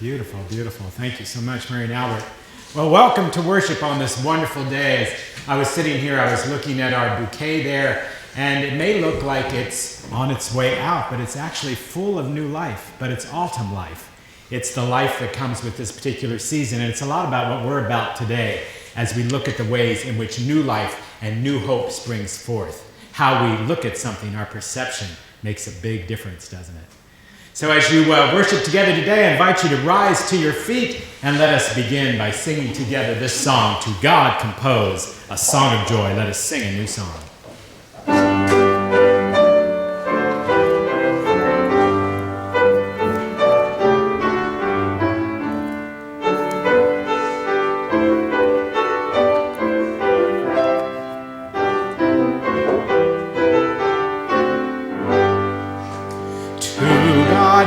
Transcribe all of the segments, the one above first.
Beautiful, beautiful. Thank you so much, Mary and Albert. Well, welcome to worship on this wonderful day. As I was sitting here, I was looking at our bouquet there, and it may look like it's on its way out, but it's actually full of new life, but it's autumn life. It's the life that comes with this particular season, and it's a lot about what we're about today as we look at the ways in which new life and new hope springs forth. How we look at something, our perception, makes a big difference, doesn't it? So as you worship together today, I invite you to rise to your feet and let us begin by singing together this song, To God Compose, a song of joy. Let us sing a new song.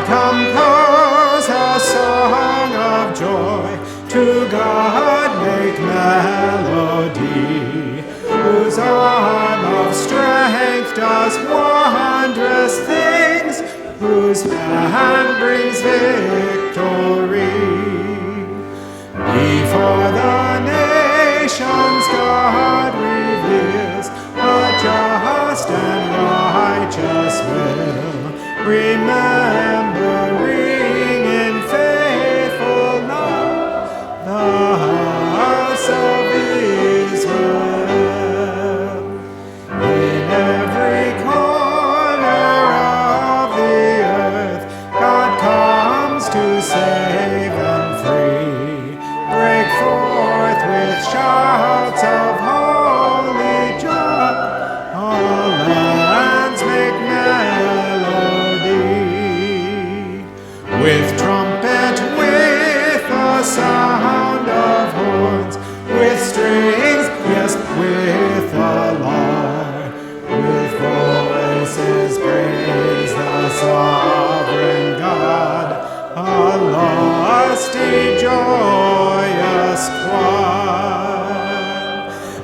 Compose a song of joy, to God make melody, whose arm of strength does wondrous things, whose hand brings victory. Before the nations God reveals a just and righteous will, remembering in faithful love the house of Israel. In every corner of the earth, God comes to save and free. Break forth with shouts of holy joy. All lands make with trumpet, with the sound of horns, with strings, yes, with alarm, with voices praise the sovereign God, a lusty, joyous choir.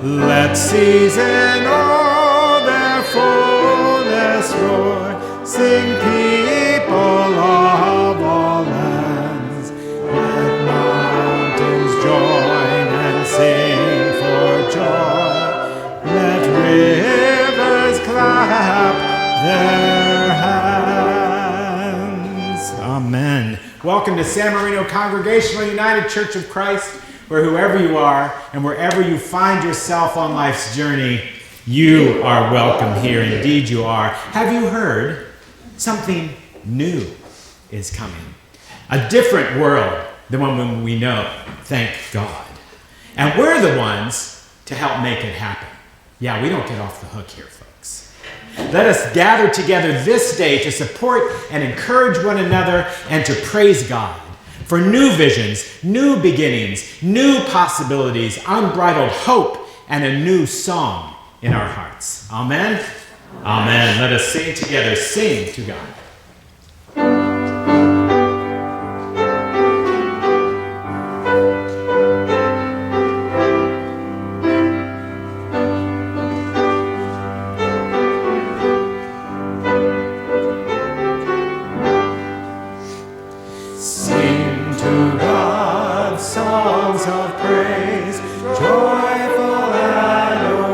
Let season all their fullness roar, sing people of all lands, let mountains join and sing for joy, let rivers clap their hands. Amen. Welcome to San Marino Congregational United Church of Christ, where whoever you are and wherever you find yourself on life's journey, you are welcome here. Indeed you are. Have you heard? Something new is coming. A different world than one we know, thank God. And we're the ones to help make it happen. Yeah, we don't get off the hook here, folks. Let us gather together this day to support and encourage one another and to praise God for new visions, new beginnings, new possibilities, unbridled hope, and a new song in our hearts. Amen? Amen. Let us sing together. Sing to God. Sing to God songs of praise, joyful adoration.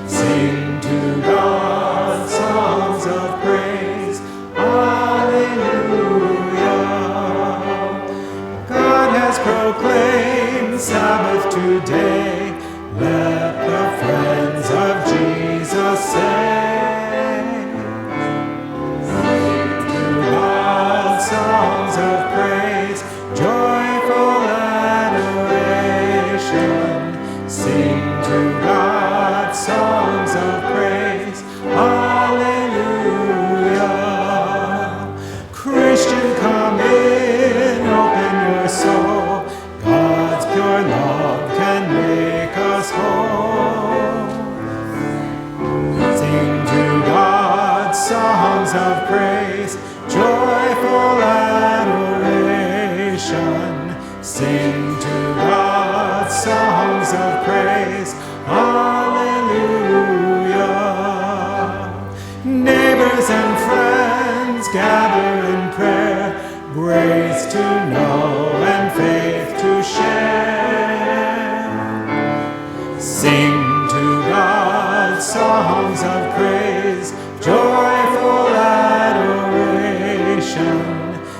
Sing to God songs of praise, hallelujah. God has proclaimed Sabbath today, let the friends of Jesus say. Songs of praise, joyful adoration. Sing to God songs of praise, hallelujah. Christian, come in, open your soul. God's pure love can make us whole. Sing to God songs of praise, joyful adoration. Sing to God songs of praise, hallelujah. Neighbors and friends gather in prayer, to know and faith to share. Sing to God songs of praise, joyful adoration.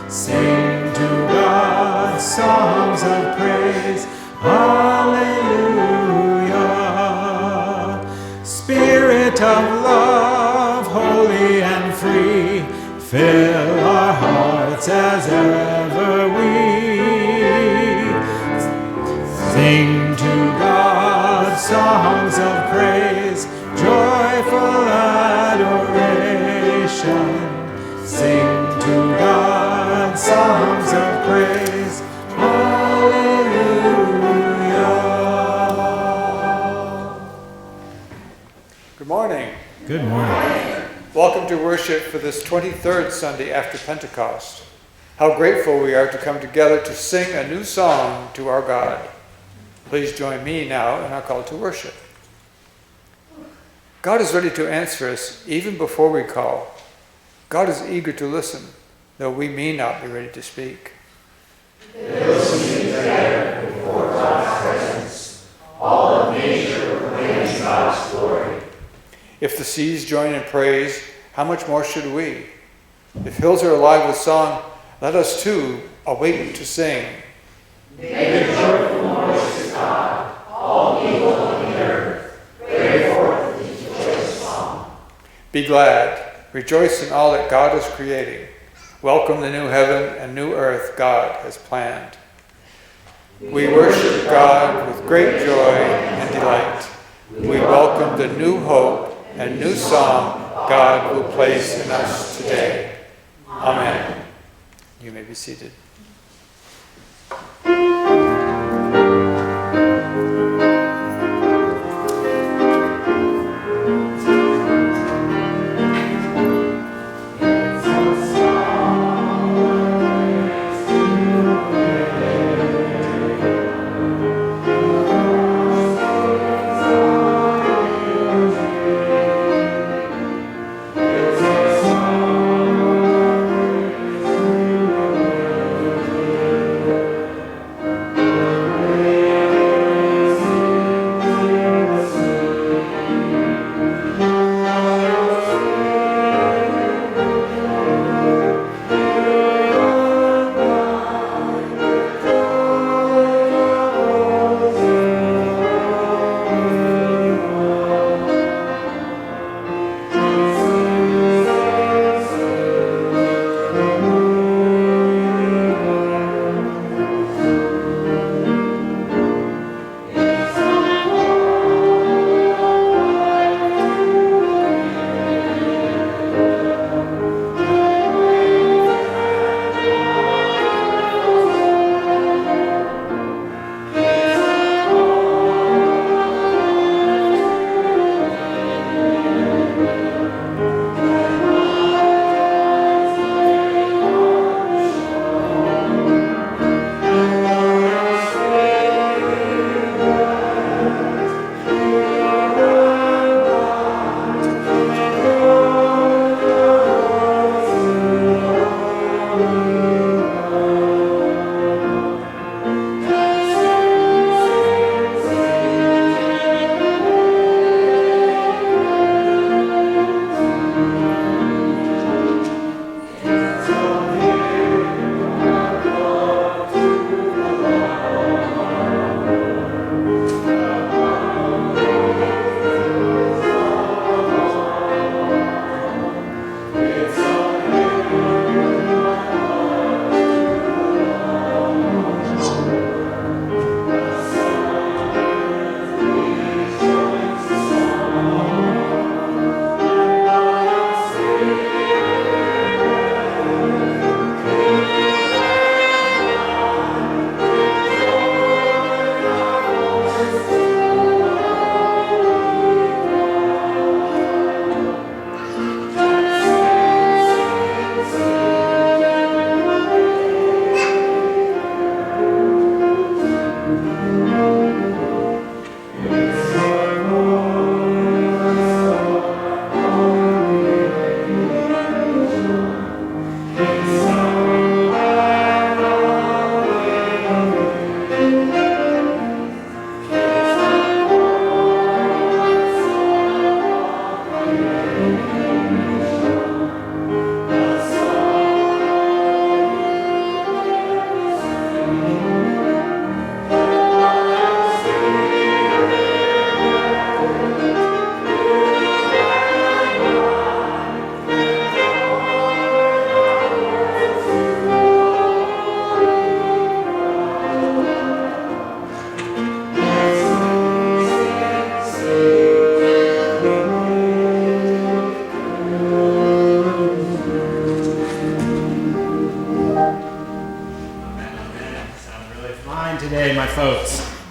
Sing to God songs of praise, hallelujah. Spirit of love, holy and free, fill our hearts as ever we sing to God songs of praise, joyful adoration. Sing to God songs of praise, hallelujah. Good morning. Good morning. Welcome to worship for this 23rd Sunday after Pentecost. How grateful we are to come together to sing a new song to our God. Please join me now in our call to worship. God is ready to answer us even before we call. God is eager to listen, though we may not be ready to speak. Listening together before God's presence, all of nature proclaims God's glory. If the seas join in praise, how much more should we? If hills are alive with song, let us too awake to sing. Make a joyful noise to God, all people on the earth. Pray forth the joyous song. Be glad, rejoice in all that God is creating. Welcome the new heaven and new earth God has planned. We worship God with great joy and delight. We welcome the new hope and new song God will place in us today. Amen. You may be seated.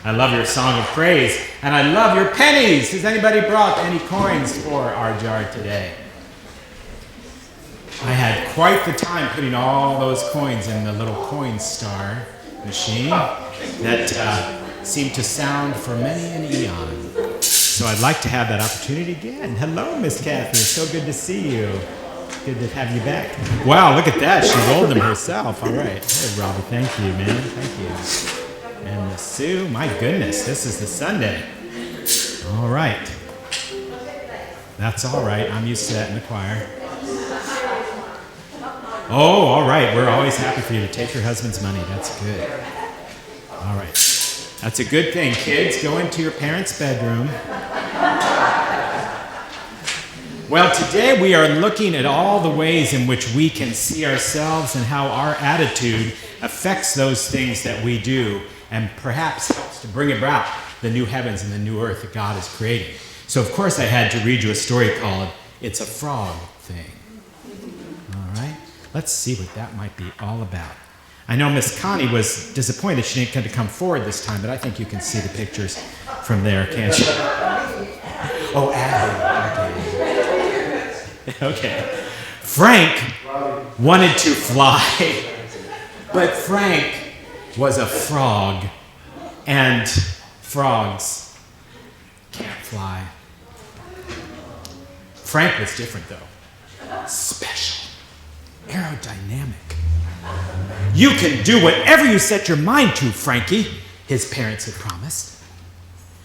I love your song of praise, and I love your pennies. Has anybody brought any coins for our jar today? I had quite the time putting all those coins in the little coin star machine that seemed to sound for many an eon. So I'd like to have that opportunity again. Hello, Miss Kathy. It's so good to see you. Good to have you back. Wow, look at that. She rolled them herself. All right. Hey, Robbie, thank you, man. Thank you. And Miss Sue, my goodness, this is the Sunday. All right. That's all right. I'm used to that in the choir. Oh, all right. We're always happy for you to take your husband's money. That's good. All right. That's a good thing. Kids, go into your parents' bedroom. Well, today we are looking at all the ways in which we can see ourselves and how our attitude affects those things that we do and perhaps helps to bring about the new heavens and the new earth that God is creating. So, of course, I had to read you a story called It's a Frog Thing. All right? Let's see what that might be all about. I know Miss Connie was disappointed she didn't get to come forward this time, but I think you can see the pictures from there, can't you? Oh, Abby. Okay. Frank wanted to fly, but Frank was a frog, and frogs can't fly. Frank was different, though. Special. Aerodynamic. You can do whatever you set your mind to, Frankie, his parents had promised.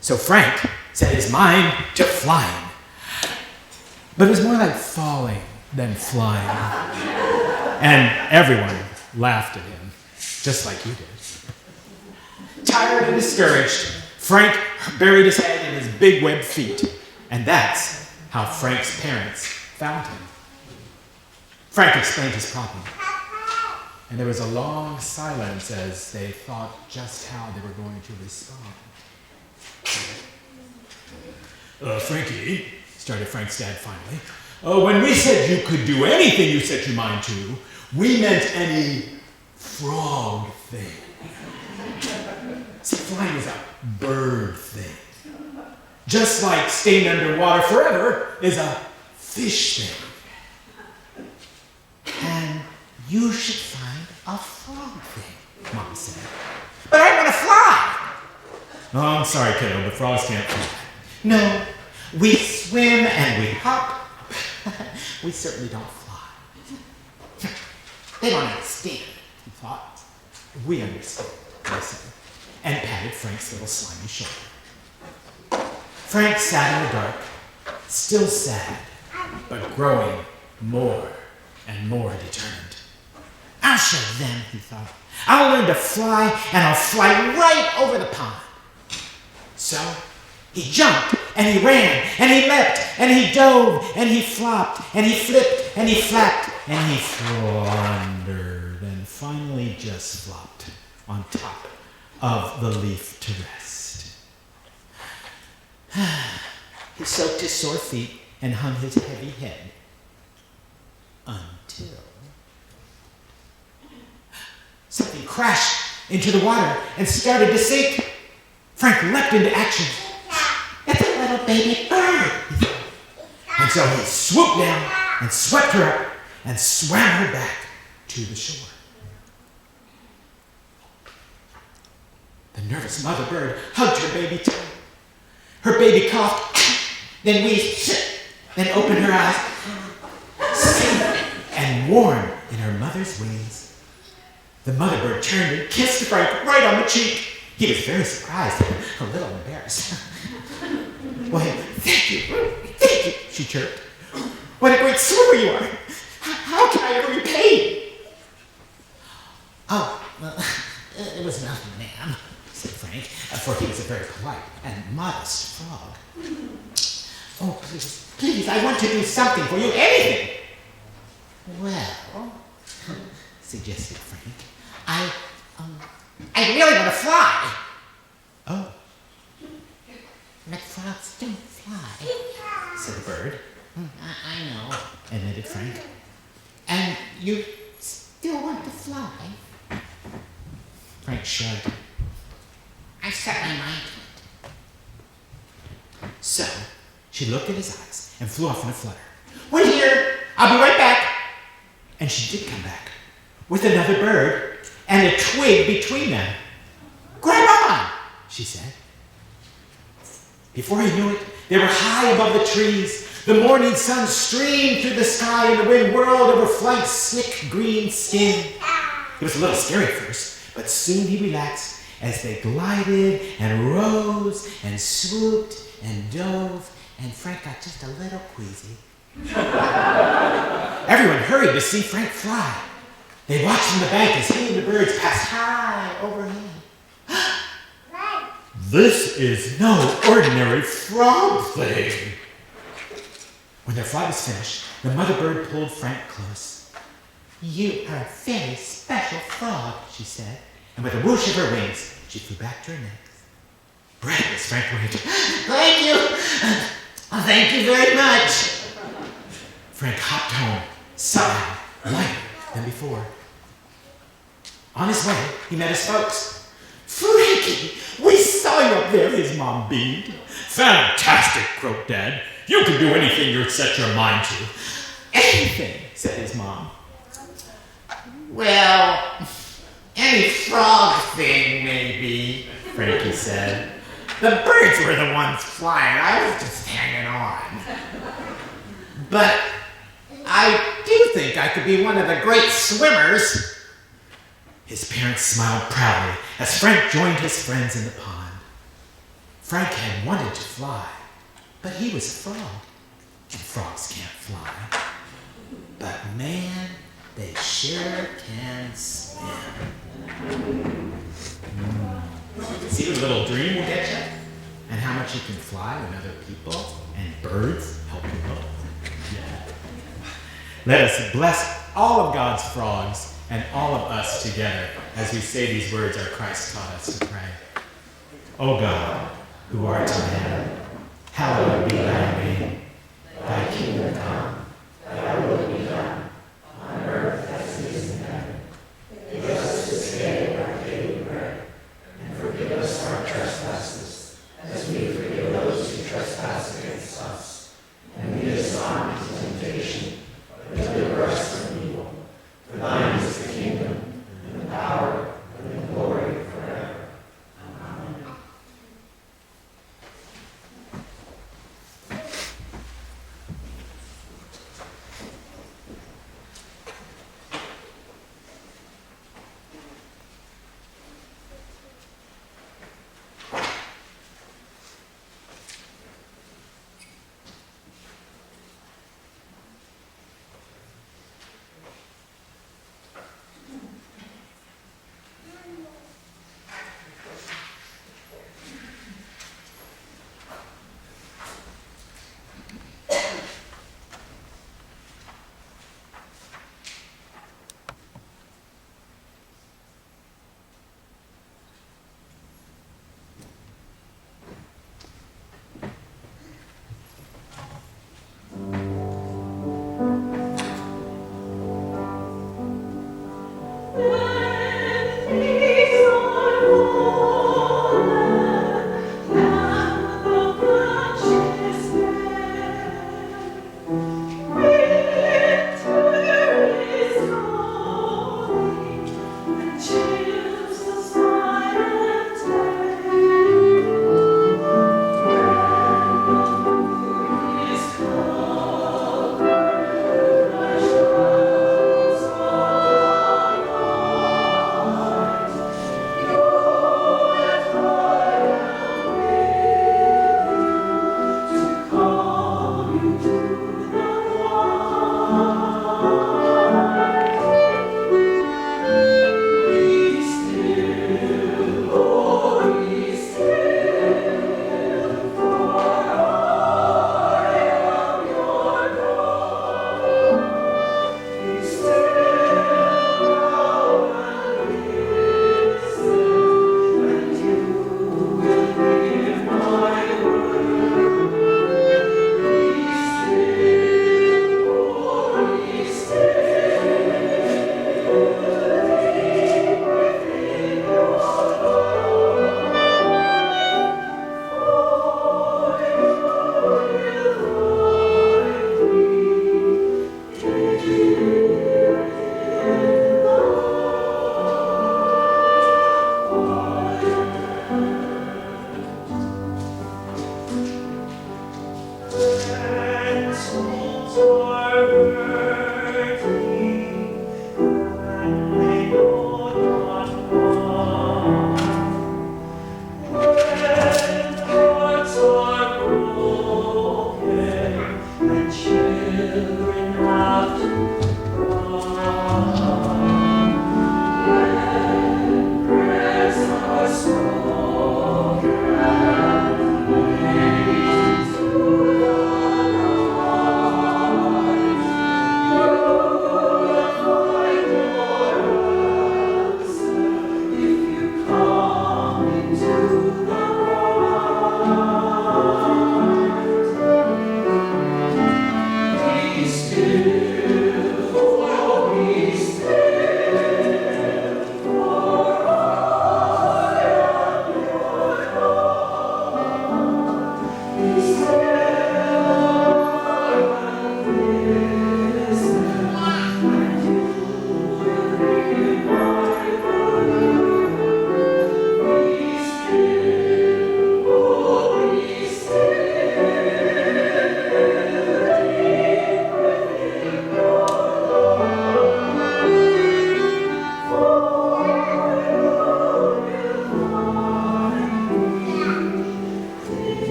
So Frank set his mind to flying. But it was more like falling than flying. And everyone laughed at him, just like you did. Tired and discouraged, Frank buried his head in his big webbed feet. And that's how Frank's parents found him. Frank explained his problem. And there was a long silence as they thought just how they were going to respond. Frankie, started Frank's dad finally, when we said you could do anything you set your mind to, we meant any frog thing. See, flying is a bird thing. Just like staying underwater forever is a fish thing. And you should find a frog thing, Mom said. But I want to fly. Oh, I'm sorry, kiddo, but frogs can't fly. No, we swim and we hop. We certainly don't fly. They don't understand, he thought. We understand, they said, and patted Frank's little slimy shoulder. Frank sat in the dark, still sad, but growing more and more determined. I'll show them, he thought. I'll learn to fly, and I'll fly right over the pond. So he jumped, and he ran, and he leapt, and he dove, and he flopped, and he flipped, and he flapped, and he floundered, and finally just flopped on top of the leaf to rest. He soaked his sore feet and hung his heavy head until something crashed into the water and started to sink. Frank leapt into action. It's a little baby bird, he thought. And so he swooped down and swept her up and swam her back to the shore. The nervous mother bird hugged her baby tight. Her baby coughed, then wheezed, then opened her eyes, safe and warm in her mother's wings. The mother bird turned and kissed Frank right on the cheek. He was very surprised and a little embarrassed. Why, thank you, she chirped. What a great swimmer you are. How can I ever repay you? Oh, well, it was nothing, ma'am, said Frank, for he was a very polite and modest frog. Oh, please, I want to do something for you, anything. Well, suggested Frank, I really want to fly. Oh. But frogs don't fly, said the bird. I know, admitted Frank. And you still want to fly? Frank shrugged. I set my mind to it. So she looked at his eyes and flew off in a flutter. Wait here, I'll be right back. And she did come back with another bird and a twig between them. Grab on, she said. Before he knew it, they were high above the trees. The morning sun streamed through the sky and the wind whirled over Frank's slick green skin. It was a little scary at first, but soon he relaxed as they glided and rose and swooped and dove, and Frank got just a little queasy. Everyone hurried to see Frank fly. They watched from the bank as he and the birds passed high overhead. This is no ordinary frog thing. When their flight was finished, the mother bird pulled Frank close. You are a very special frog, she said, and with a whoosh of her wings, she flew back to her nest. Breathless, Frank waited. Thank you. Thank you very much. Frank hopped home, sighed, lighter than before. On his way, he met his folks. Frankie, we saw you up there, his mom beamed. Fantastic, croaked Dad. You can do anything you set your mind to. Anything, said his mom. Well, any frog thing, maybe, Frankie said. The birds were the ones flying. I was just hanging on. But I do think I could be one of the great swimmers. His parents smiled proudly as Frank joined his friends in the pond. Frank had wanted to fly, but he was a frog, and frogs can't fly. But man, they sure can swim. See what a little dream will get you? And how much you can fly when other people and birds help you both. Yeah. Let us bless all of God's frogs and all of us together as we say these words our Christ taught us to pray. O God, who art in heaven, hallowed be thy name. Thy kingdom come, thy will be done, on earth as it is in heaven. Give us this day our daily bread, and forgive us our trespasses, as we forgive those who trespass against us. And lead us not into temptation, but deliver us from evil. For thine is the kingdom, and the power, and the glory forever. Amen.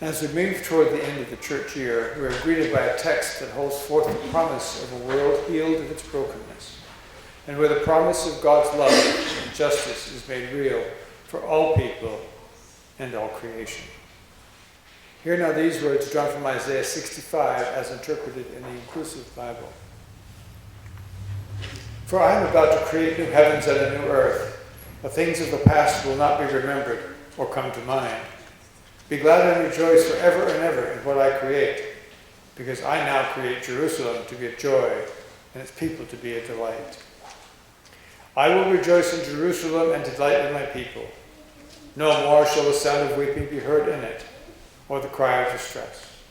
As we move toward the end of the church year, we are greeted by a text that holds forth the promise of a world healed of its brokenness, and where the promise of God's love and justice is made real for all people and all creation. Hear now these words drawn from Isaiah 65 as interpreted in the Inclusive Bible. For I am about to create new heavens and a new earth. The things of the past will not be remembered or come to mind. Be glad and rejoice forever and ever in what I create, because I now create Jerusalem to be a joy and its people to be a delight. I will rejoice in Jerusalem and delight in my people. No more shall the sound of weeping be heard in it, or the cry of distress.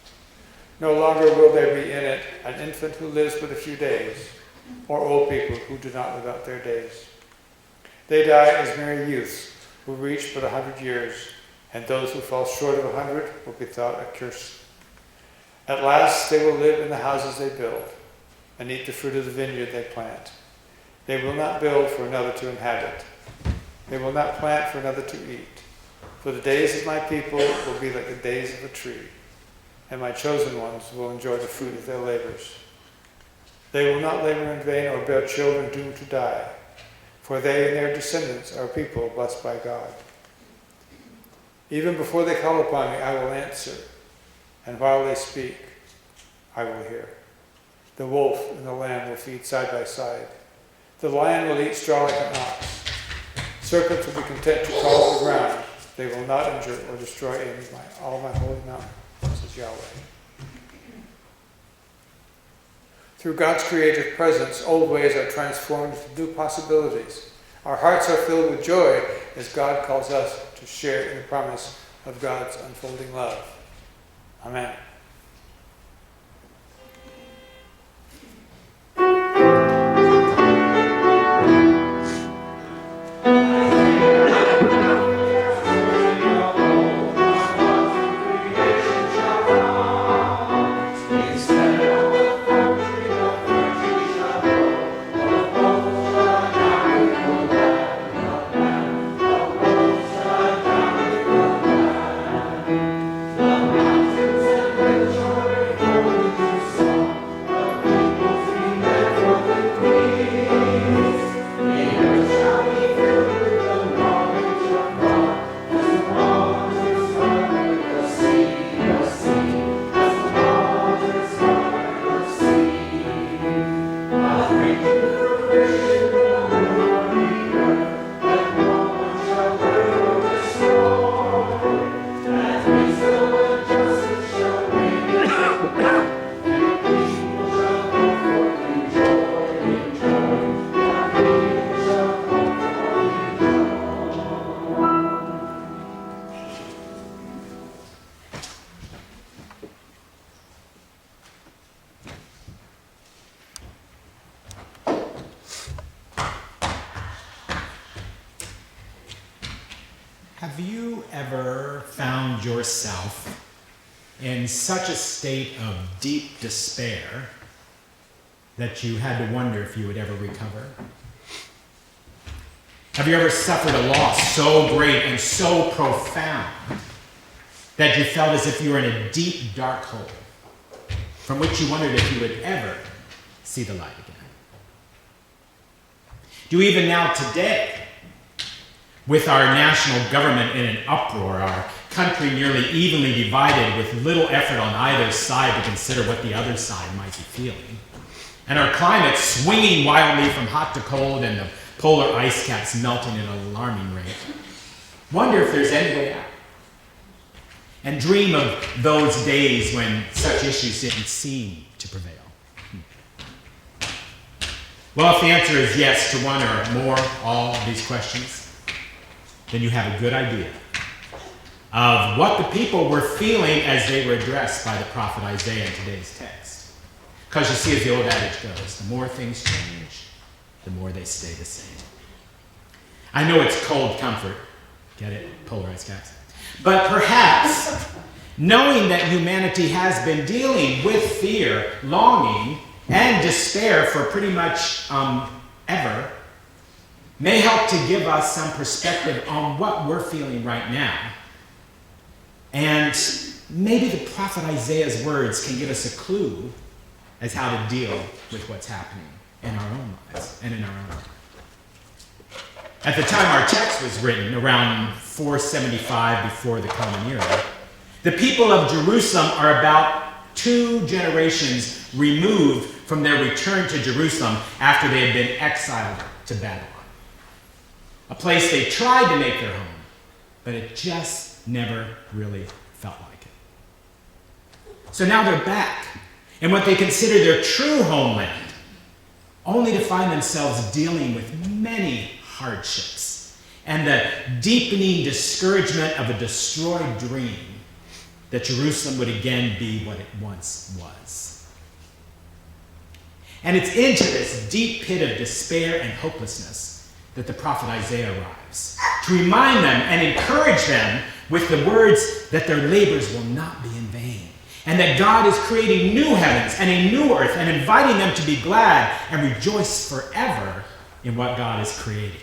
No longer will there be in it an infant who lives but a few days, or old people who do not live out their days. They die as merry youths who reach but 100 years, and those who fall short of 100 will be thought accursed. At last they will live in the houses they build, and eat the fruit of the vineyard they plant. They will not build for another to inhabit. They will not plant for another to eat. For the days of my people will be like the days of a tree, and my chosen ones will enjoy the fruit of their labors. They will not labor in vain or bear children doomed to die, for they and their descendants are a people blessed by God. Even before they call upon me, I will answer, and while they speak, I will hear. The wolf and the lamb will feed side by side. The lion will eat straw like an ox. Serpents will be content to crawl to the ground. They will not injure or destroy all my holy mountain, says Yahweh. Through God's creative presence, old ways are transformed into new possibilities. Our hearts are filled with joy as God calls us to share in the promise of God's unfolding love. Amen. Have you ever found yourself in such a state of deep despair that you had to wonder if you would ever recover? Have you ever suffered a loss so great and so profound that you felt as if you were in a deep, dark hole from which you wondered if you would ever see the light again? Do even now today, with our national government in an uproar, our country nearly evenly divided with little effort on either side to consider what the other side might be feeling, and our climate swinging wildly from hot to cold and the polar ice caps melting at an alarming rate, wonder if there's any way out, and dream of those days when such issues didn't seem to prevail. Well, if the answer is yes to one or more, all of these questions, then you have a good idea of what the people were feeling as they were addressed by the prophet Isaiah in today's text. Because you see, as the old adage goes, the more things change, the more they stay the same. I know it's cold comfort. Get it? Polarized caps. But perhaps, knowing that humanity has been dealing with fear, longing, and despair for pretty much ever, may help to give us some perspective on what we're feeling right now. And maybe the prophet Isaiah's words can give us a clue as how to deal with what's happening in our own lives and in our own life. At the time our text was written, around 475 before the Common Era, the people of Jerusalem are about 2 generations removed from their return to Jerusalem after they had been exiled to Babylon. A place they tried to make their home, but it just never really felt like it. So now they're back in what they consider their true homeland, only to find themselves dealing with many hardships and the deepening discouragement of a destroyed dream that Jerusalem would again be what it once was. And it's into this deep pit of despair and hopelessness that the prophet Isaiah arrives, to remind them and encourage them with the words that their labors will not be in vain, and that God is creating new heavens and a new earth and inviting them to be glad and rejoice forever in what God is creating.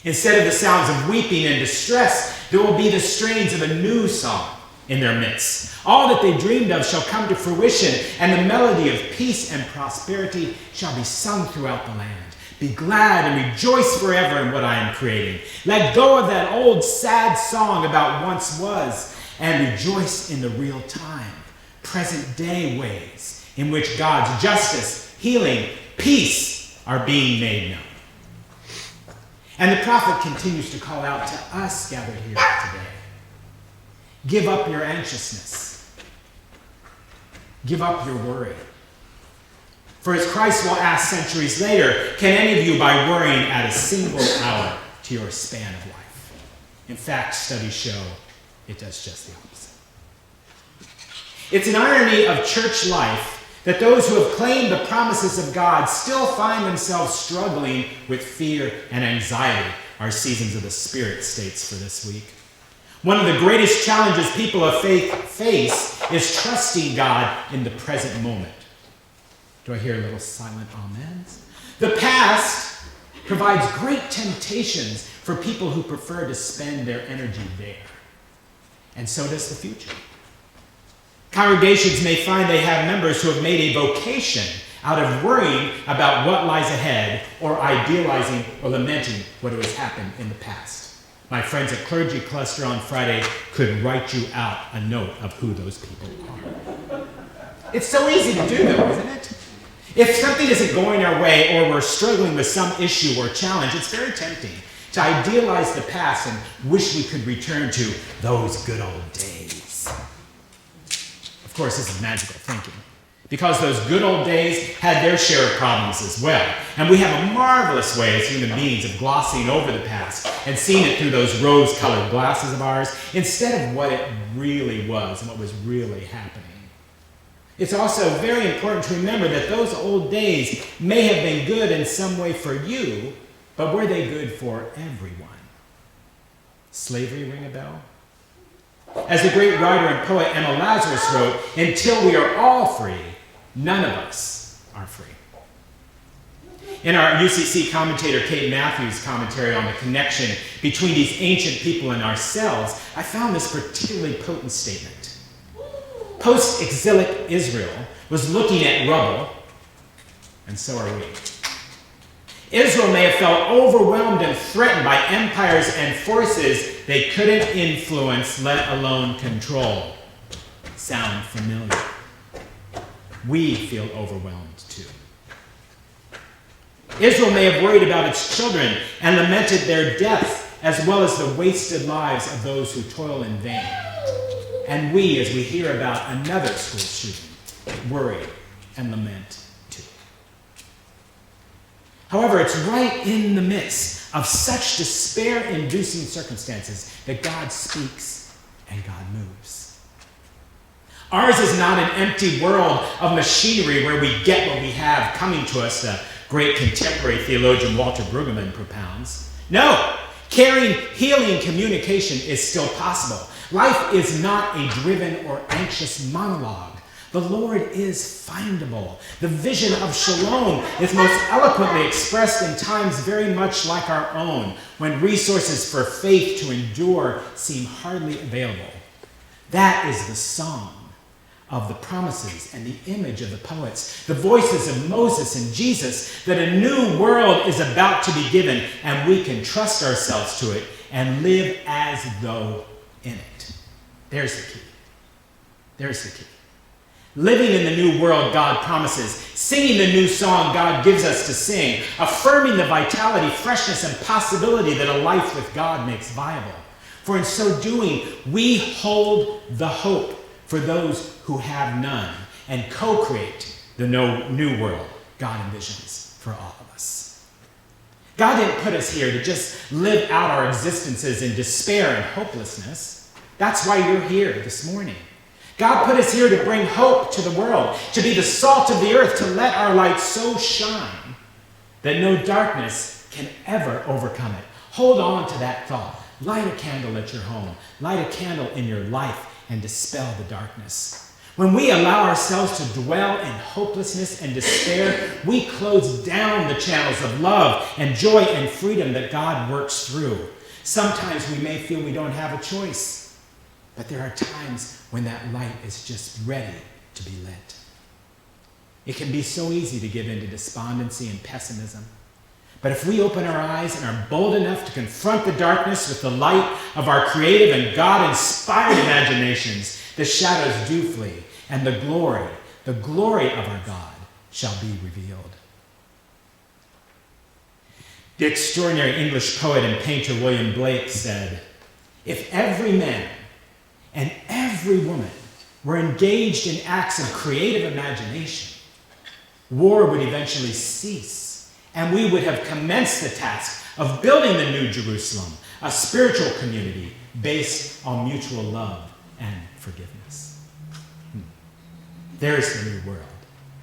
Instead of the sounds of weeping and distress, there will be the strains of a new song in their midst. All that they dreamed of shall come to fruition, and the melody of peace and prosperity shall be sung throughout the land. Be glad and rejoice forever in what I am creating. Let go of that old sad song about once was, and rejoice in the real time, present day ways in which God's justice, healing, peace are being made known. And the prophet continues to call out to us gathered here today. Give up your anxiousness. Give up your worry. For as Christ will ask centuries later, can any of you, by worrying, add a single hour to your span of life? In fact, studies show it does just the opposite. It's an irony of church life that those who have claimed the promises of God still find themselves struggling with fear and anxiety, our Seasons of the Spirit states for this week. One of the greatest challenges people of faith face is trusting God in the present moment. Do I hear a little silent amens? The past provides great temptations for people who prefer to spend their energy there. And so does the future. Congregations may find they have members who have made a vocation out of worrying about what lies ahead or idealizing or lamenting what has happened in the past. My friends at Clergy Cluster on Friday could write you out a note of who those people are. It's so easy to do, though, isn't it? If something isn't going our way or we're struggling with some issue or challenge, it's very tempting to idealize the past and wish we could return to those good old days. Of course, this is magical thinking, because those good old days had their share of problems as well. And we have a marvelous way as human beings of glossing over the past and seeing it through those rose-colored glasses of ours instead of what it really was and what was really happening. It's also very important to remember that those old days may have been good in some way for you, but were they good for everyone? Slavery ring a bell? As the great writer and poet Emma Lazarus wrote, until we are all free, none of us are free. In our UCC commentator Kate Matthews' commentary on the connection between these ancient people and ourselves, I found this particularly potent statement. Post-exilic Israel was looking at rubble, and so are we. Israel may have felt overwhelmed and threatened by empires and forces they couldn't influence, let alone control. Sound familiar? We feel overwhelmed too. Israel may have worried about its children and lamented their deaths, as well as the wasted lives of those who toil in vain. And we, as we hear about another school shooting, worry and lament too. However, it's right in the midst of such despair-inducing circumstances that God speaks and God moves. Ours is not an empty world of machinery where we get what we have coming to us, the great contemporary theologian Walter Brueggemann propounds. No, caring, healing communication is still possible. Life is not a driven or anxious monologue. The Lord is findable. The vision of shalom is most eloquently expressed in times very much like our own, when resources for faith to endure seem hardly available. That is the song of the promises and the image of the poets, the voices of Moses and Jesus, that a new world is about to be given, and we can trust ourselves to it and live as though in it. There's the key. There's the key. Living in the new world God promises, singing the new song God gives us to sing, affirming the vitality, freshness, and possibility that a life with God makes viable. For in so doing, we hold the hope for those who have none and co-create the new world God envisions for all of us. God didn't put us here to just live out our existences in despair and hopelessness. That's why you're here this morning. God put us here to bring hope to the world, to be the salt of the earth, to let our light so shine that no darkness can ever overcome it. Hold on to that thought. Light a candle at your home. Light a candle in your life and dispel the darkness. When we allow ourselves to dwell in hopelessness and despair, we close down the channels of love and joy and freedom that God works through. Sometimes we may feel we don't have a choice, but there are times when that light is just ready to be lit. It can be so easy to give in to despondency and pessimism. But if we open our eyes and are bold enough to confront the darkness with the light of our creative and God-inspired imaginations, the shadows do flee, and the glory of our God shall be revealed. The extraordinary English poet and painter William Blake said, "If every man and every woman were engaged in acts of creative imagination, war would eventually cease, and we would have commenced the task of building the New Jerusalem, a spiritual community based on mutual love and forgiveness." There's the new world.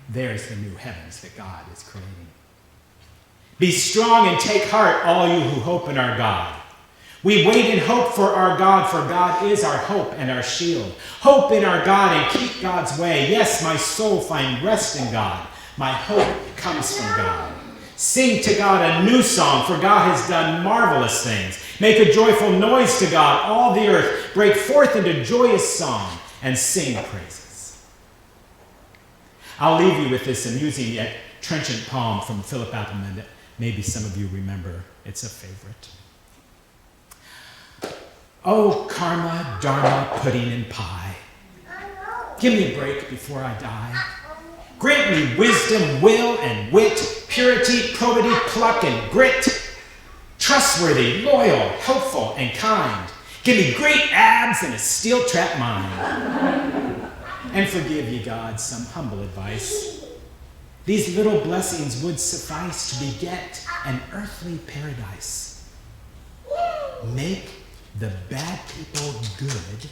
There's the new heavens that God is creating. Be strong and take heart, all you who hope in our God. We wait in hope for our God, for God is our hope and our shield. Hope in our God and keep God's way. Yes, my soul find rest in God. My hope comes from God. Sing to God a new song, for God has done marvelous things. Make a joyful noise to God, all the earth. Break forth into joyous song and sing praises. I'll leave you with this amusing yet trenchant poem from Philip Appleman that maybe some of you remember. It's a favorite. Oh, karma, dharma, pudding, and pie. Give me a break before I die. Grant me wisdom, will, and wit, purity, probity, pluck, and grit. Trustworthy, loyal, helpful, and kind. Give me great abs and a steel-trap mind. And forgive ye, God, some humble advice. These little blessings would suffice to beget an earthly paradise. Make the bad people good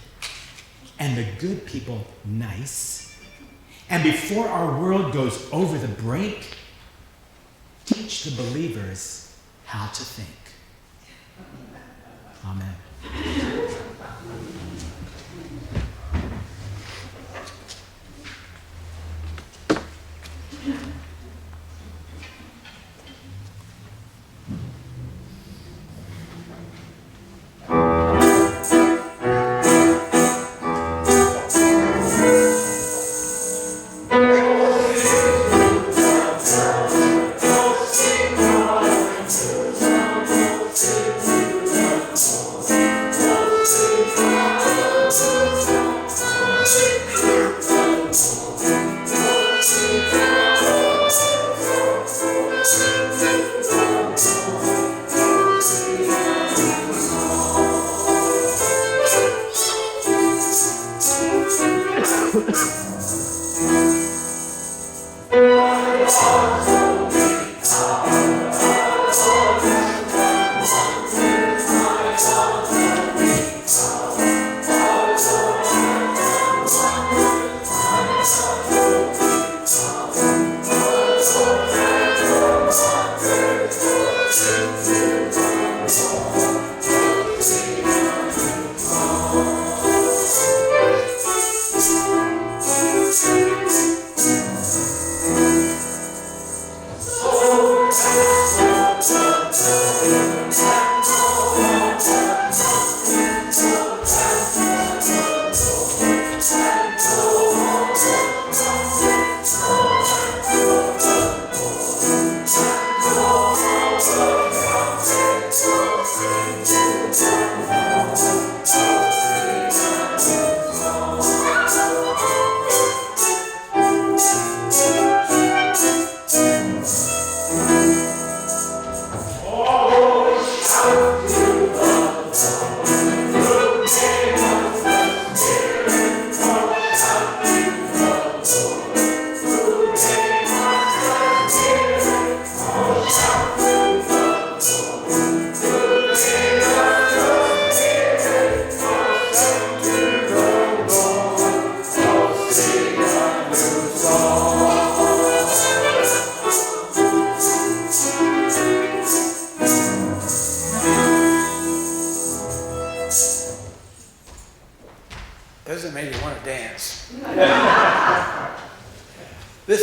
and the good people nice. And before our world goes over the brink, teach the believers how to think. Amen.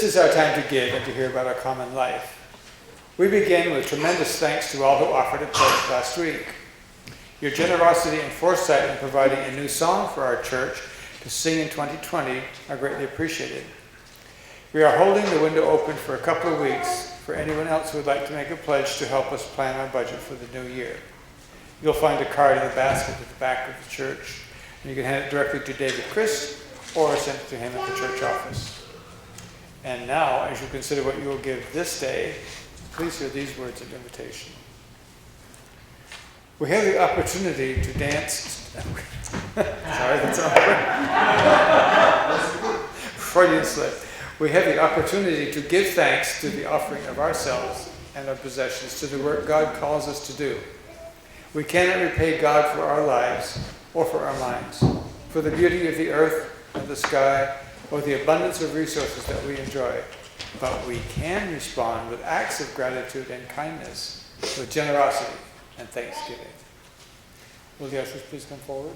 is our time to give and to hear about our common life. We begin with tremendous thanks to all who offered a pledge last week. Your generosity and foresight in providing a new song for our church to sing in 2020 are greatly appreciated. We are holding the window open for a couple of weeks for anyone else who would like to make a pledge to help us plan our budget for the new year. You'll find a card in the basket at the back of the church, and you can hand it directly to David Christ or send it to him at the church office. And now, as you consider what you will give this day, please hear these words of invitation. We have the opportunity to dance. Sorry, that's awkward. Freudian slip. We have the opportunity to give thanks to the offering of ourselves and our possessions to the work God calls us to do. We cannot repay God for our lives or for our minds, for the beauty of the earth and the sky, or the abundance of resources that we enjoy. But we can respond with acts of gratitude and kindness, with generosity and thanksgiving. Will the ushers please come forward?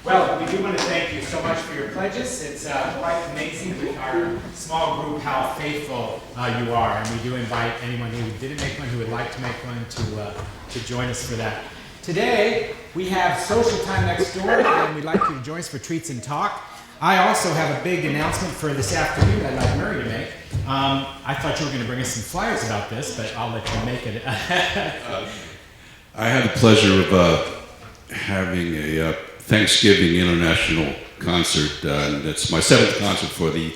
Well, we do want to thank you so much for your pledges. It's quite amazing with our small group how faithful you are. And we do invite anyone who didn't make one, who would like to make one, to join us for that. Today, we have social time next door, and we'd like you to join us for Treats and Talk. I also have a big announcement for this afternoon I'd like Murray to make. I thought you were going to bring us some flyers about this, but I'll let you make it. I had the pleasure of having a Thanksgiving International concert, and it's my 7th concert for the,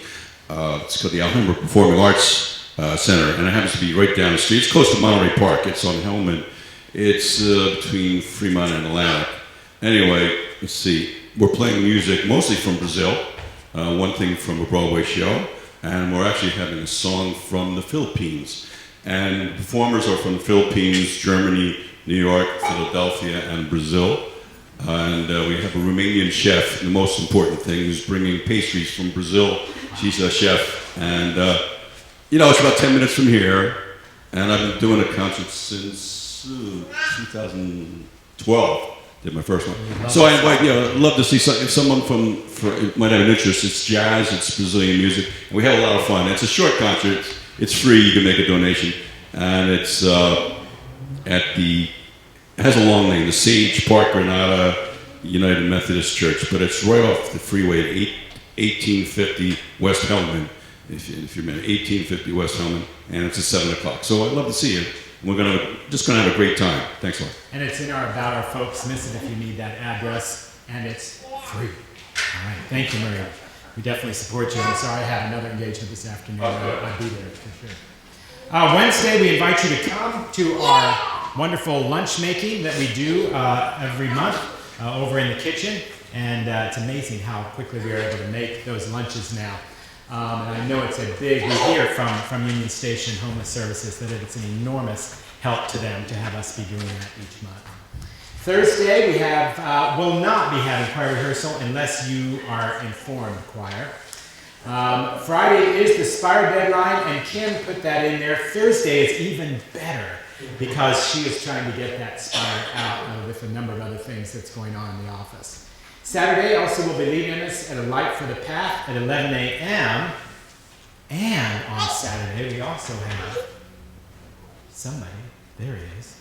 it's called the Alhambra Performing Arts Center, and it happens to be right down the street. It's close to Monterey Park. It's on Hellman. It's between Fremont and Atlantic. Anyway, let's see. We're playing music mostly from Brazil, one thing from a Broadway show, and we're actually having a song from the Philippines. And performers are from the Philippines, Germany, New York, Philadelphia, and Brazil. And we have a Romanian chef, the most important thing, who's bringing pastries from Brazil. She's a chef, and it's about 10 minutes from here, and I've been doing a concert since 2012. Did my first one. So I invite, love to see if someone might have an interest. It's jazz, it's Brazilian music, and we had a lot of fun. It's a short concert. It's free. You can make a donation, and it's it has a long name, the Sage Park Granada United Methodist Church, but it's right off the freeway at 1850 West Hellman, if you're 1850 West Hellman, and it's at 7 o'clock. So I'd love to see you. We're just gonna have a great time. Thanks a lot. And it's in our About Our Folks missive if you need that address, and it's free. All right, thank you, Maria. We definitely support you. I'm sorry I have another engagement this afternoon. I'll be there for sure. Wednesday, we invite you to come to our wonderful lunch making that we do every month over in the kitchen, and it's amazing how quickly we are able to make those lunches now. And I know it's we hear from Union Station Homeless Services that it's an enormous help to them to have us be doing that each month. Thursday, we will not be having choir rehearsal unless you are informed, choir. Friday is the Spire deadline, and Kim put that in there. Thursday is even better because she is trying to get that Spire out with a number of other things that's going on in the office. Saturday also will be leading us at a Light for the Path at 11 a.m. And on Saturday we also have somebody. There he is.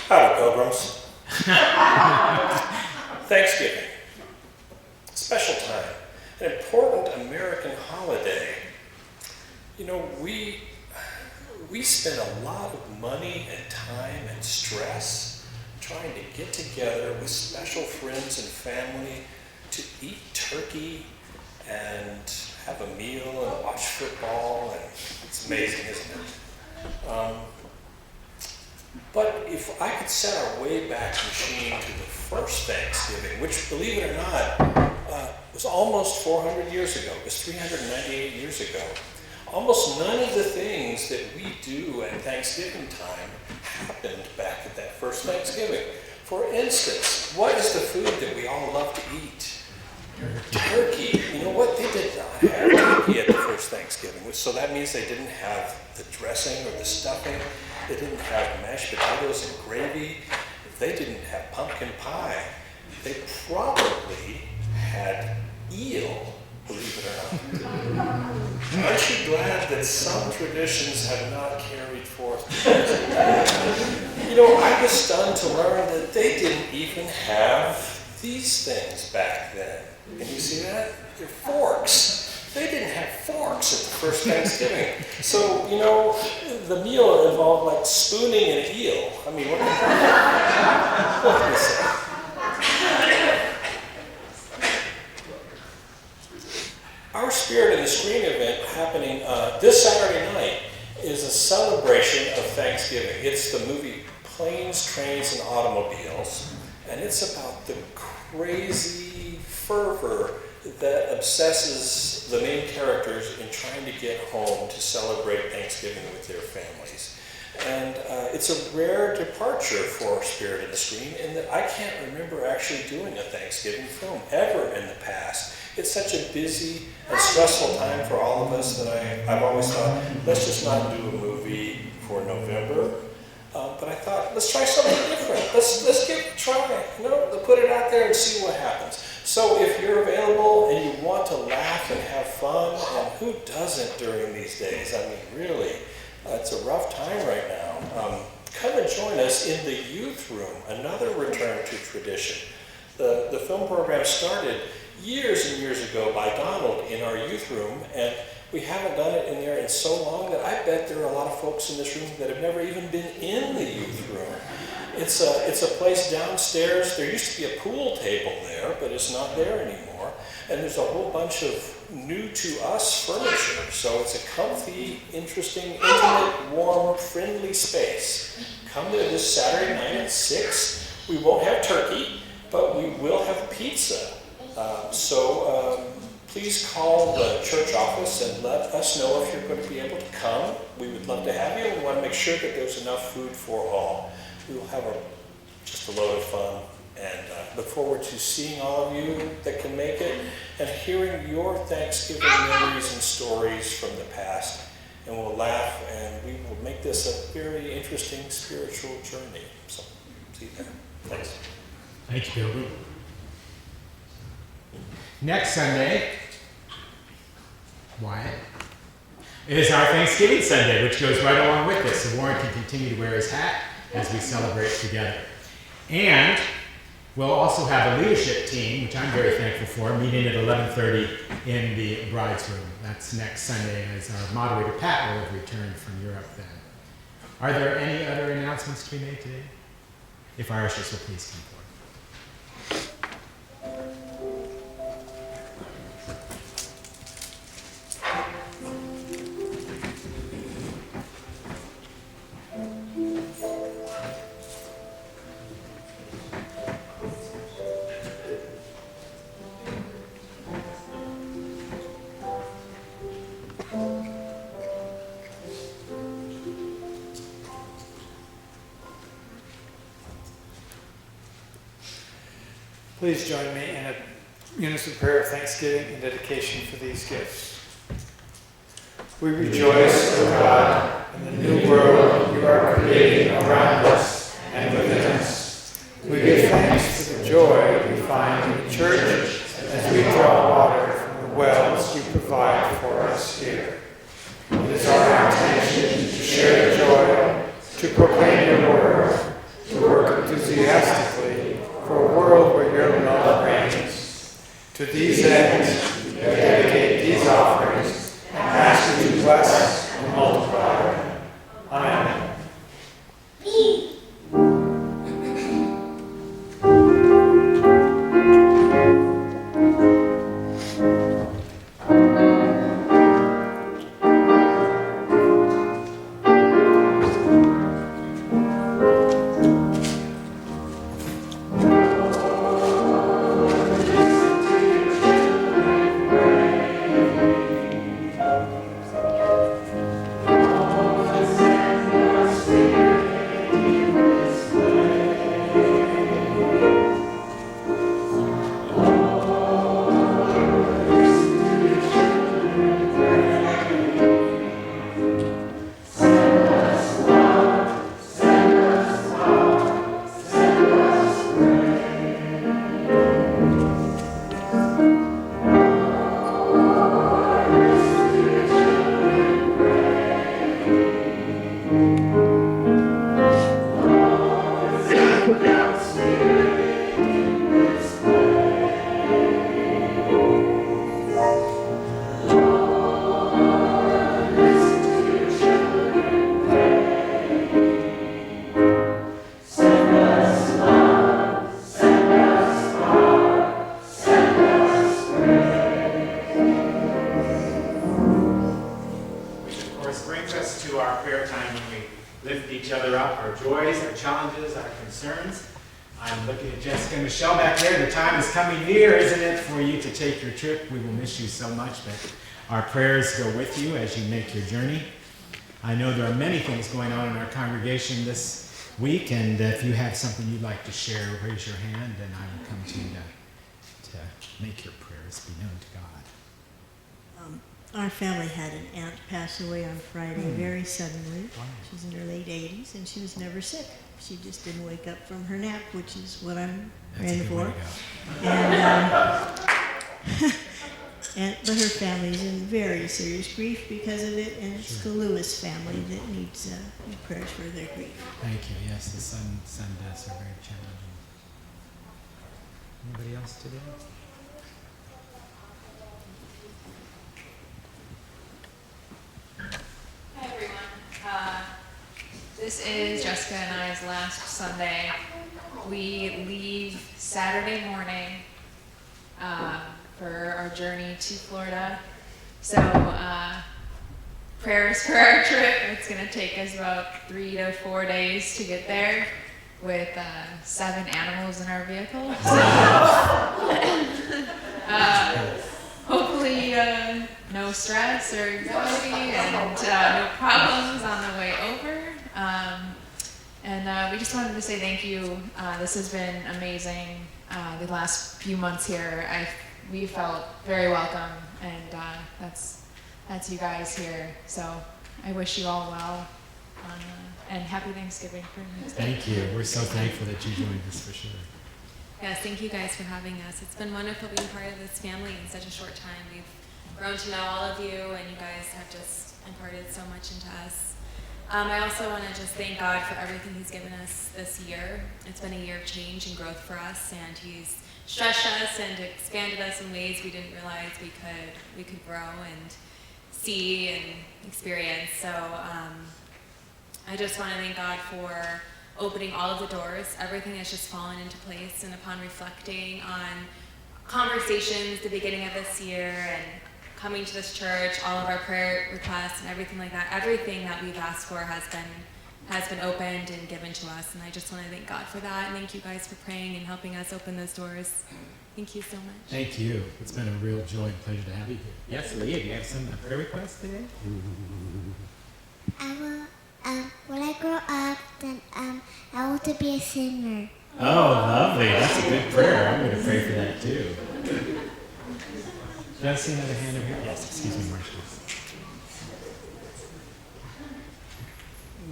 Howdy, pilgrims. Thanksgiving. Special time. An important American holiday. You know, we spend a lot of money and time and stress trying to get together with special friends and family to eat turkey and have a meal and watch football, and it's amazing, isn't it? But if I could set our Wayback Machine to the first Thanksgiving, which, believe it or not, was almost 400 years ago, it was 398 years ago, almost none of the things that we do at Thanksgiving time happened back at that first Thanksgiving. For instance, what is the food that we all love to eat? Turkey. You know what? They did not have turkey at the first Thanksgiving, so that means they didn't have the dressing or the stuffing. They didn't have mashed potatoes and gravy. They didn't have pumpkin pie. They probably had eel, believe it or not. Aren't you glad that some traditions have not carried forth? You know, I was stunned to learn that they didn't even have these things back then. Can you see that? They're forks. They didn't have forks at the first Thanksgiving. So, you know, the meal involved like spooning an eel. I mean, what can you say? Our Spirit in the Screen event happening this Saturday night is a celebration of Thanksgiving. It's the movie Planes, Trains, and Automobiles, and it's about the crazy fervor that obsesses the main characters in trying to get home to celebrate Thanksgiving with their families. And it's a rare departure for Spirit in the Screen in that I can't remember actually doing a Thanksgiving film ever in the past. It's such a busy and stressful time for all of us that I've always thought, let's just not do a movie for November. But I thought, let's try something different. Let's give it a try. You know, put it out there and see what happens. So if you're available and you want to laugh and have fun, and who doesn't during these days? I mean, really, it's a rough time right now. Come and join us in the youth room, another return to tradition. The film program started years and years ago by Donald in our youth room, and we haven't done it in there in so long that I bet there are a lot of folks in this room that have never even been in the youth room. It's a place downstairs. There used to be a pool table there, but it's not there anymore. And there's a whole bunch of new to us furniture. So it's a comfy, interesting, intimate, warm, friendly space. Come there this Saturday night at 6. We won't have turkey, but we will have pizza. Please call the church office and let us know if you're going to be able to come. We would love to have you. We want to make sure that there's enough food for all. We will have just a load of fun, and look forward to seeing all of you that can make it and hearing your Thanksgiving memories and stories from the past. And we'll laugh, and we will make this a very interesting spiritual journey. So, see you there. Thanks. Thank you, Bill. Next Sunday, Wyatt, is our Thanksgiving Sunday, which goes right along with this. So Warren can continue to wear his hat as we celebrate together. And we'll also have a leadership team, which I'm very thankful for, meeting at 11:30 in the bride's room. That's next Sunday, as our moderator Pat will have returned from Europe then. Are there any other announcements to be made today? If our ushers will please come forward. Please join me in a unison prayer of thanksgiving and dedication for these gifts. We rejoice, O God, in the new world you are creating around us and within us. We give thanks for the joy we find in the church as we draw water from the wells you provide for us here. It is our intention to share the joy, to proclaim your word, to work enthusiastically for a world where your love reigns. To these ends, we dedicate these offerings and ask you to bless Michelle back there, the time is coming near, isn't it, for you to take your trip? We will miss you so much, but our prayers go with you as you make your journey. I know there are many things going on in our congregation this week, and if you have something you'd like to share, raise your hand, and I will come to you to make your prayers be known to God. Our family had an aunt pass away on Friday very suddenly. Wow. She's in her late 80s, and she was never sick. She just didn't wake up from her nap, which is what I'm praying for. But her family's in very serious grief because of it, and it's the Lewis family that needs prayers for their grief. Thank you. Yes, the son deaths are very challenging. Anybody else today? Hi everyone. This is Jessica and I's last Sunday. We leave Saturday morning for our journey to Florida. So prayers for our trip. It's going to take us about 3 to 4 days to get there with 7 animals in our vehicle. Hopefully no stress or anxiety and no problems on the way over. We just wanted to say thank you. This has been amazing. The last few months here, we felt very welcome, and that's you guys here. So I wish you all well, and happy Thanksgiving for me. Thank you. We're so thankful that you joined us for sure. Yes, thank you guys for having us. It's been wonderful being part of this family in such a short time. We've grown to know all of you, and you guys have just imparted so much into us. I also want to just thank God for everything He's given us this year. It's been a year of change and growth for us, and He's stretched us and expanded us in ways we didn't realize we could grow and see and experience. So I just want to thank God for opening all of the doors. Everything has just fallen into place, and upon reflecting on conversations at the beginning of this year and coming to this church, all of our prayer requests and everything like that, everything that we've asked for has been opened and given to us, and I just want to thank God for that, and thank you guys for praying and helping us open those doors. Thank you so much. Thank you. It's been a real joy and pleasure to have you here. Yes, Leah, do you have some prayer requests today? When I grow up, then I want to be a singer. Oh, lovely. That's a good prayer. I'm going to pray for that too. Did I see another hand over here? Yes, excuse me, Marshall.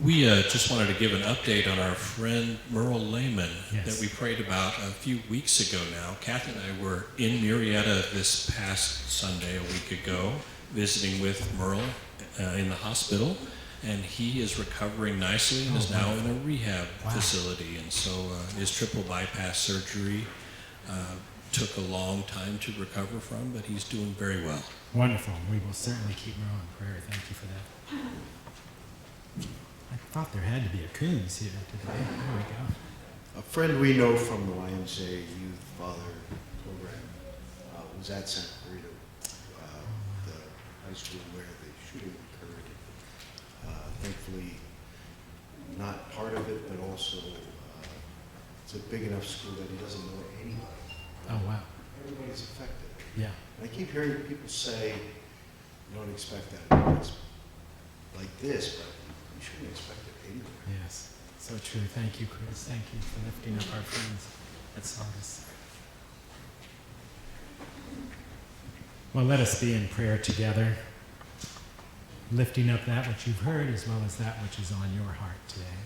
We just wanted to give an update on our friend Merle Lehman that we prayed about a few weeks ago now. Kathy and I were in Murrieta this past Sunday, a week ago, visiting with Merle in the hospital, and he is recovering nicely and is now in a rehab facility. And so his triple bypass surgery took a long time to recover from, but he's doing very well. Wonderful. We will certainly keep Merle in prayer. Thank you for that. I thought there had to be a Coons here today. There we go. A friend we know from the YMCA Youth Father Program was at Santa Rita, the high school where the shooting occurred. Thankfully, not part of it, but also it's a big enough school that he doesn't know anybody. Oh, wow. Everybody's affected. Yeah. I keep hearing people say, you don't expect that it's like this, but you shouldn't expect it anywhere. Yes. So true. Thank you, Chris. Thank you for lifting up our friends at Sardis. Well, let us be in prayer together, lifting up that which you've heard as well as that which is on your heart today.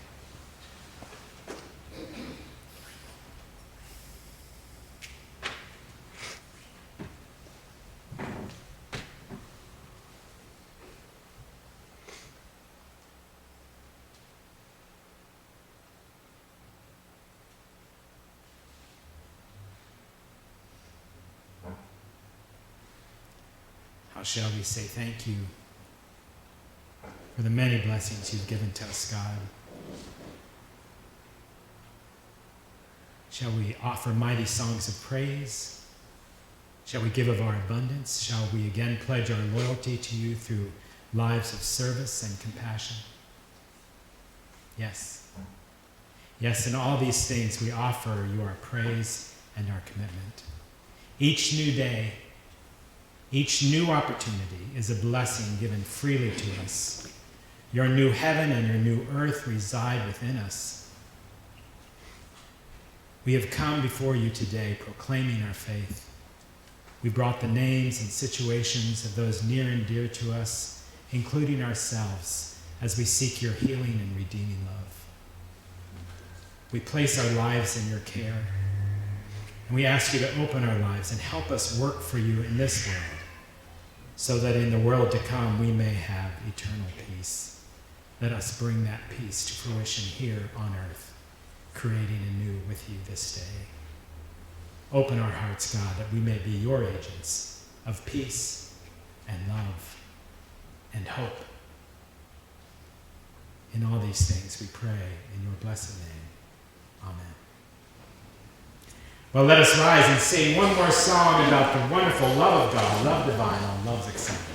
How shall we say thank you for the many blessings you've given to us, God? Shall we offer mighty songs of praise? Shall we give of our abundance? Shall we again pledge our loyalty to you through lives of service and compassion? Yes. Yes, in all these things we offer you our praise and our commitment. Each new day, each new opportunity is a blessing given freely to us. Your new heaven and your new earth reside within us. We have come before you today proclaiming our faith. We brought the names and situations of those near and dear to us, including ourselves, as we seek your healing and redeeming love. We place our lives in your care, and we ask you to open our lives and help us work for you in this world, so that in the world to come we may have eternal peace. Let us bring that peace to fruition here on earth, creating anew with you this day. Open our hearts, God, that we may be your agents of peace and love and hope. In all these things we pray in your blessed name. Amen. Well, let us rise and sing one more song about the wonderful love of God, love divine, all love's accepted.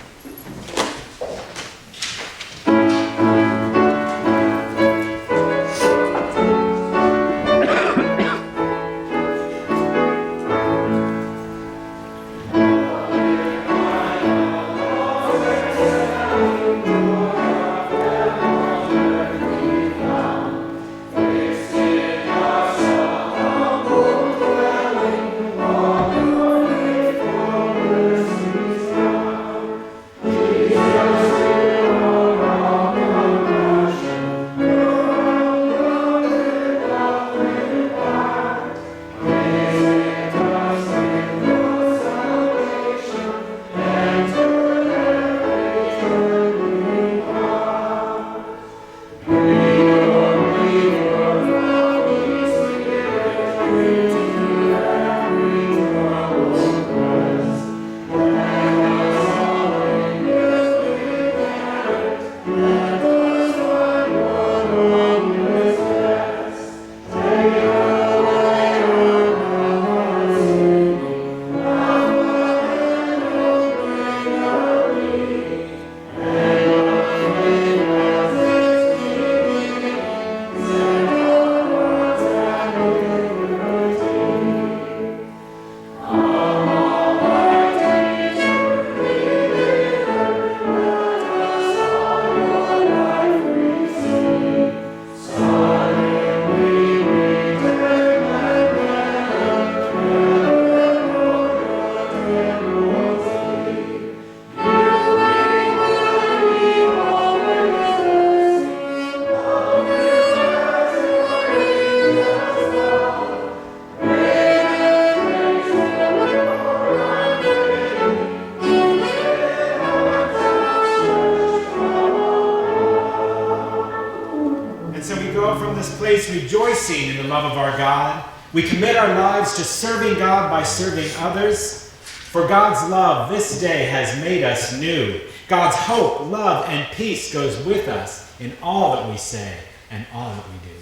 Rejoicing in the love of our God. We commit our lives to serving God by serving others. For God's love this day has made us new. God's hope, love, and peace goes with us in all that we say and all that we do.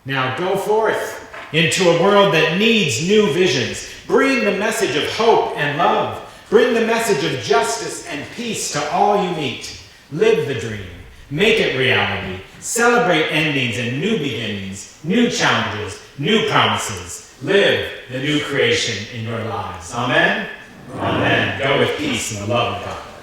Now go forth into a world that needs new visions. Bring the message of hope and love. Bring the message of justice and peace to all you meet. Live the dream. Make it reality. Celebrate endings and new beginnings, new challenges, new promises. Live the new creation in your lives. Amen? Amen. Go with peace and the love of God.